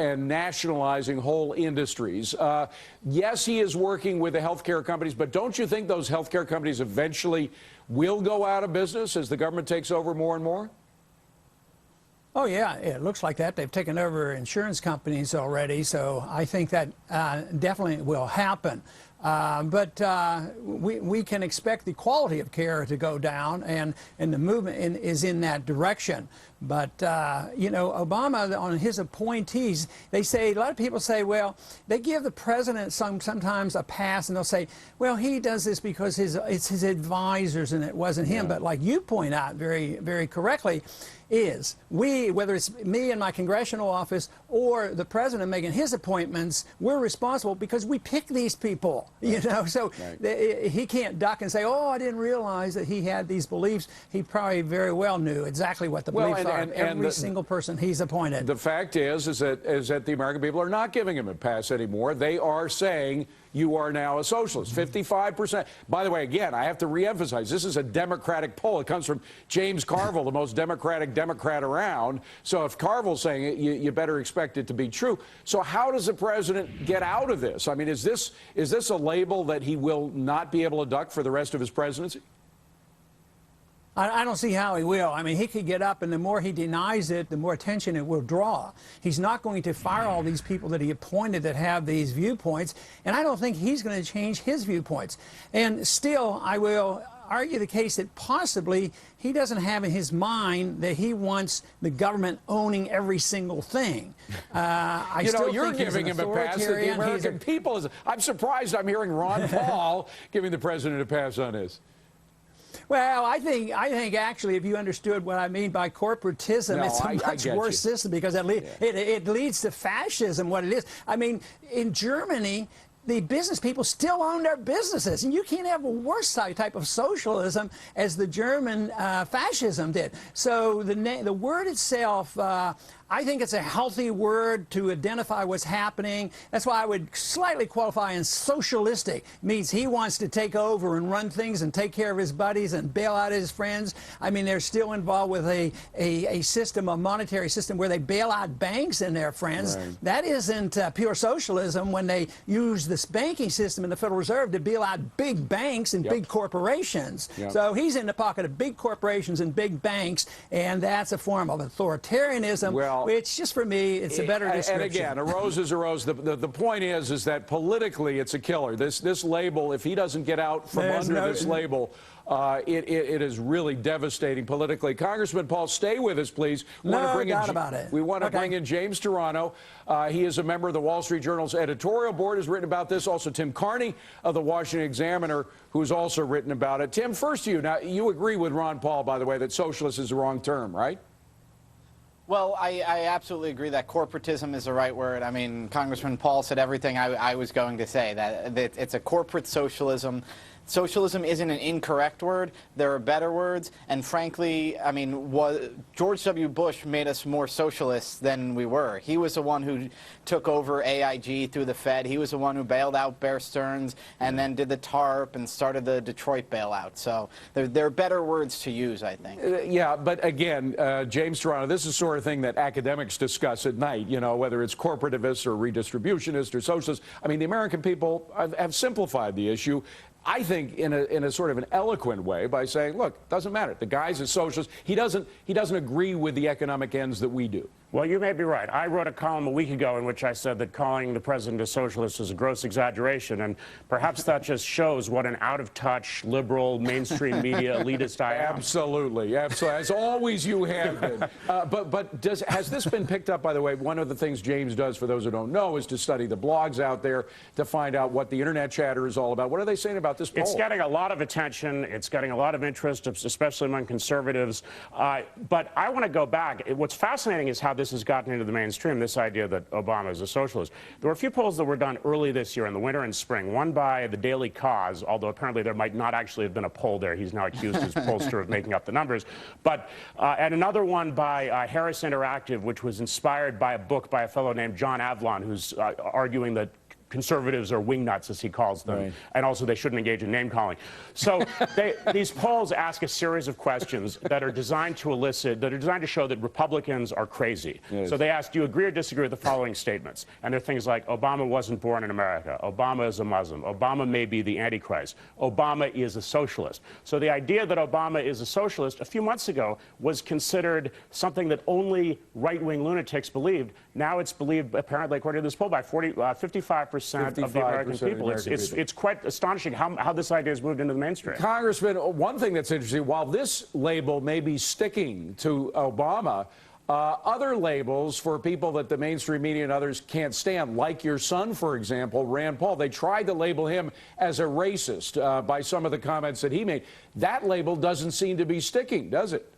and nationalizing whole industries. Yes, he is working with the healthcare companies, but don't you think those healthcare companies eventually will go out of business as the government takes over more and more? Oh, yeah, it looks like that. They've taken over insurance companies already, so I think that definitely will happen. But we can expect the quality of care to go down, and the movement is in that direction. But, you know, Obama, on his appointees, they say, a lot of people say, well, they give the president sometimes a pass, and they'll say, well, he does this because it's his advisors and it wasn't him. But like you point out very, very correctly, is whether it's me in my congressional office or the president making his appointments, we're responsible because we pick these people, you know. So he can't duck and say, oh, I didn't realize that he had these beliefs. He probably very well knew exactly what the beliefs are of every single person he's appointed. The fact is that the American people are not giving him a pass anymore. They are saying, you are now a socialist. 55%. By the way, again, I have to reemphasize, this is a Democratic poll. It comes from James Carville, the most Democratic Democrat around. So if Carville's saying it, you better expect it to be true. So how does the president get out of this? I mean, is this a label that he will not be able to duck for the rest of his presidency? I don't see how he will. I mean, he could get up, and the more he denies it, the more attention it will draw. He's not going to fire all these people that he appointed that have these viewpoints, and I don't think he's going to change his viewpoints. And still, I will argue the case that possibly he doesn't have in his mind that he wants the government owning every single thing. You know, you're giving him a pass that the American people. I'm surprised I'm hearing Ron Paul giving the president a pass on this. Well, I think actually, if you understood what I mean by corporatism, it's a much worse system because it leads to fascism, what it is. I mean, in Germany, the business people still own their businesses, and you can't have a worse type of socialism as the German fascism did. So the word itself, I think it's a healthy word to identify what's happening. That's why I would slightly qualify in socialistic. It means he wants to take over and run things and take care of his buddies and bail out his friends. I mean, they're still involved with a system, a monetary system where they bail out banks and their friends. Right. That isn't pure socialism when they use this banking system in the Federal Reserve to bail out big banks and big corporations. So he's in the pocket of big corporations and big banks, and that's a form of authoritarianism. Well, which, just for me, it's a better description. And again, a rose is a rose. The point is that politically it's a killer. This label, if he doesn't get out from under this label, it is really devastating politically. Congressman Paul, stay with us, please. We want to bring in James Toronto. He is a member of the Wall Street Journal's editorial board, has written about this. Also, Tim Carney of the Washington Examiner, who's also written about it. Tim, first to you. Now, you agree with Ron Paul, by the way, that socialist is the wrong term, right? Well, I absolutely agree that corporatism is the right word. I mean, Congressman Paul said everything I was going to say, that it's a corporate socialism. Socialism isn't an incorrect word. There are better words. And frankly, I mean, George W. Bush made us more socialists than we were. He was the one who took over AIG through the Fed. He was the one who bailed out Bear Stearns and then did the TARP and started the Detroit bailout. So there are better words to use, I think. Yeah, but again, James Toronto, this is the sort of thing that academics discuss at night, you know, whether it's corporativist or redistributionist or socialist. I mean, the American people have simplified the issue, I think, in a sort of an eloquent way by saying, look, it doesn't matter. The guy's a socialist. He doesn't agree with the economic ends that we do. Well, you may be right. I wrote a column a week ago in which I said that calling the president a socialist is a gross exaggeration, and perhaps that just shows what an out-of-touch, liberal, mainstream media elitist I am. Absolutely. Absolutely. As always, you have been. But has this been picked up, by the way? One of the things James does, for those who don't know, is to study the blogs out there to find out what the internet chatter is all about. What are they saying about this poll? It's getting a lot of attention. It's getting a lot of interest, especially among conservatives. But I want to go back. What's fascinating is how this has gotten into the mainstream, this idea that Obama is a socialist. There were a few polls that were done early this year in the winter and spring, one by the Daily Cause, although apparently there might not actually have been a poll there. He's now accused his pollster of making up the numbers. But and another one by Harris Interactive, which was inspired by a book by a fellow named John Avlon, who's arguing that conservatives are wingnuts, as he calls them, right. and also they shouldn't engage in name-calling. So these polls ask a series of questions that are designed to show that Republicans are crazy. Yes. So they ask, do you agree or disagree with the following statements? And they're things like, Obama wasn't born in America, Obama is a Muslim, Obama may be the Antichrist, Obama is a socialist. So the idea that Obama is a socialist a few months ago was considered something that only right-wing lunatics believed. Now it's believed, apparently, according to this poll, by 55% of the American people. It's quite astonishing how this idea has moved into the mainstream. Congressman, one thing that's interesting, while this label may be sticking to Obama, other labels for people that the mainstream media and others can't stand, like your son, for example, Rand Paul, they tried to label him as a racist by some of the comments that he made. That label doesn't seem to be sticking, does it?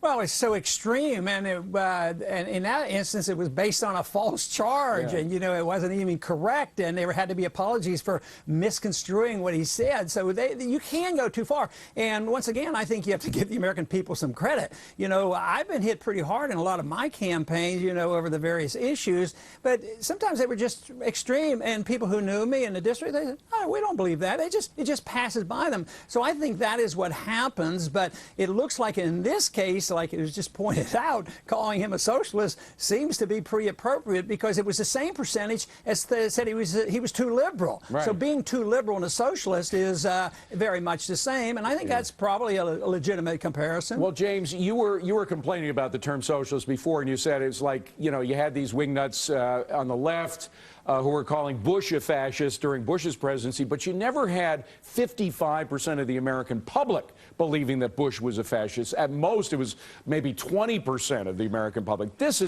Well, it's so extreme, and in that instance, it was based on a false charge, and it wasn't even correct, and there had to be apologies for misconstruing what he said. So you can go too far. And once again, I think you have to give the American people some credit. I've been hit pretty hard in a lot of my campaigns, over the various issues, but sometimes they were just extreme, and people who knew me in the district, they said, "Oh, we don't believe that." It just passes by them. So I think that is what happens. But it looks like in this case, like it was just pointed out, calling him a socialist seems to be pretty appropriate, because it was the same percentage as said he was too liberal. Right. So being too liberal and a socialist is very much the same, and I think that's probably a legitimate comparison. Well, James, you were complaining about the term socialist before, and you said it's like, you had these wingnuts on the left who were calling Bush a fascist during Bush's presidency, but you never had 55% of the American public believing that Bush was a fascist. At most, it was maybe 20% of the American public. This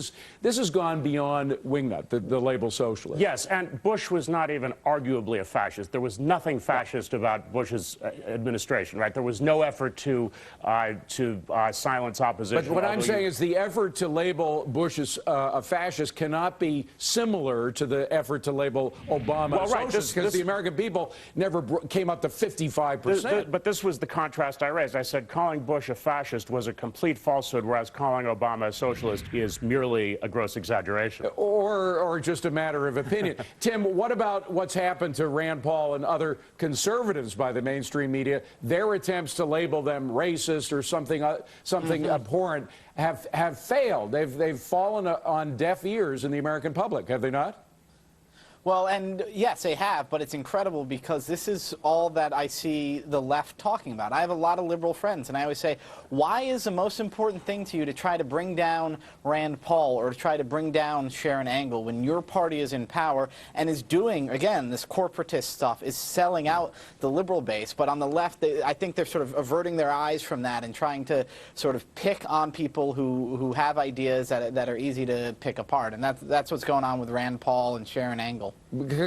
has gone beyond wingnut, the label socialist. Yes, and Bush was not even arguably a fascist. There was nothing fascist about Bush's administration, right? There was no effort to silence opposition. But what I'm saying is the effort to label Bush as a fascist cannot be similar to the effort to label Obama a socialist, because the American people never came up to 55%. But this was the contrast I raised. I said calling Bush a fascist was a complete falsehood, whereas calling Obama a socialist is merely a gross exaggeration. Or just a matter of opinion. Tim, what about what's happened to Rand Paul and other conservatives by the mainstream media? Their attempts to label them racist or something abhorrent have failed. They've fallen on deaf ears in the American public, have they not? Well, and yes, they have, but it's incredible because this is all that I see the left talking about. I have a lot of liberal friends, and I always say, why is the most important thing to you to try to bring down Rand Paul or to try to bring down Sharon Angle when your party is in power and is doing, again, this corporatist stuff, is selling out the liberal base? But on the left, I think they're sort of averting their eyes from that and trying to sort of pick on people who have ideas that are easy to pick apart. And that's what's going on with Rand Paul and Sharon Angle.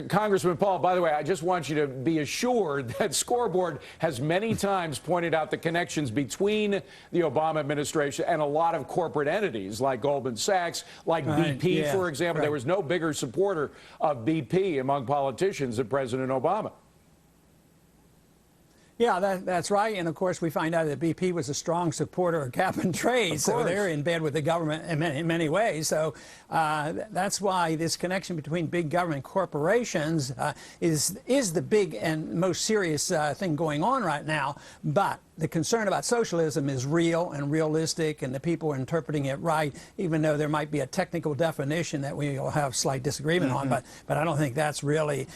Congressman Paul, by the way, I just want you to be assured that Scoreboard has many times pointed out the connections between the Obama administration and a lot of corporate entities like Goldman Sachs, like BP, for example. There was no bigger supporter of BP among politicians than President Obama. Yeah, that's right. And of course, we find out that BP was a strong supporter of cap and trade. So they're in bed with the government in many ways. So that's why this connection between big government corporations is the big and most serious thing going on right now. But the concern about socialism is real and realistic, and the people are interpreting it right, even though there might be a technical definition that we will have slight disagreement on. But I don't think that's really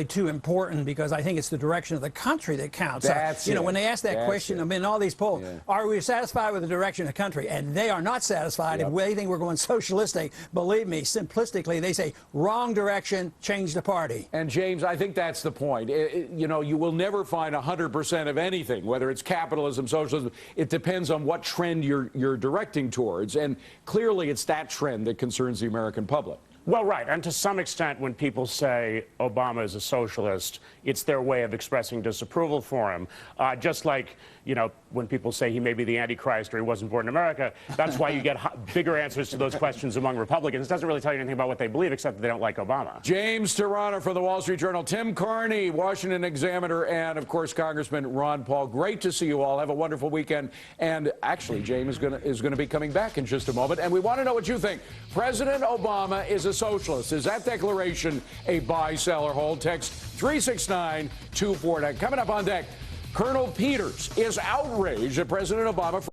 too important, because I think it's the direction of the country that counts. When they ask that question, I mean, all these polls, are we satisfied with the direction of the country? And they are not satisfied. If they think we're going socialistic, believe me, simplistically, they say, wrong direction, change the party. And James, I think that's the point. You will never find 100% of anything, whether it's capitalism, socialism. It depends on what trend you're directing towards. And clearly, it's that trend that concerns the American public. Well, right. And to some extent, when people say Obama is a socialist, it's their way of expressing disapproval for him. Just like, you know, when people say he may be the Antichrist or he wasn't born in America, that's why you get bigger answers to those questions among Republicans. It doesn't really tell you anything about what they believe, except that they don't like Obama. James Tirana for the Wall Street Journal, Tim Carney, Washington Examiner, and, of course, Congressman Ron Paul. Great to see you all. Have a wonderful weekend. And actually, James is going to be coming back in just a moment. And we want to know what you think. President Obama is a socialist. Is that declaration a buy, sell, or hold? Text 369-249. Coming up on deck, Colonel Peters is outraged at President Obama for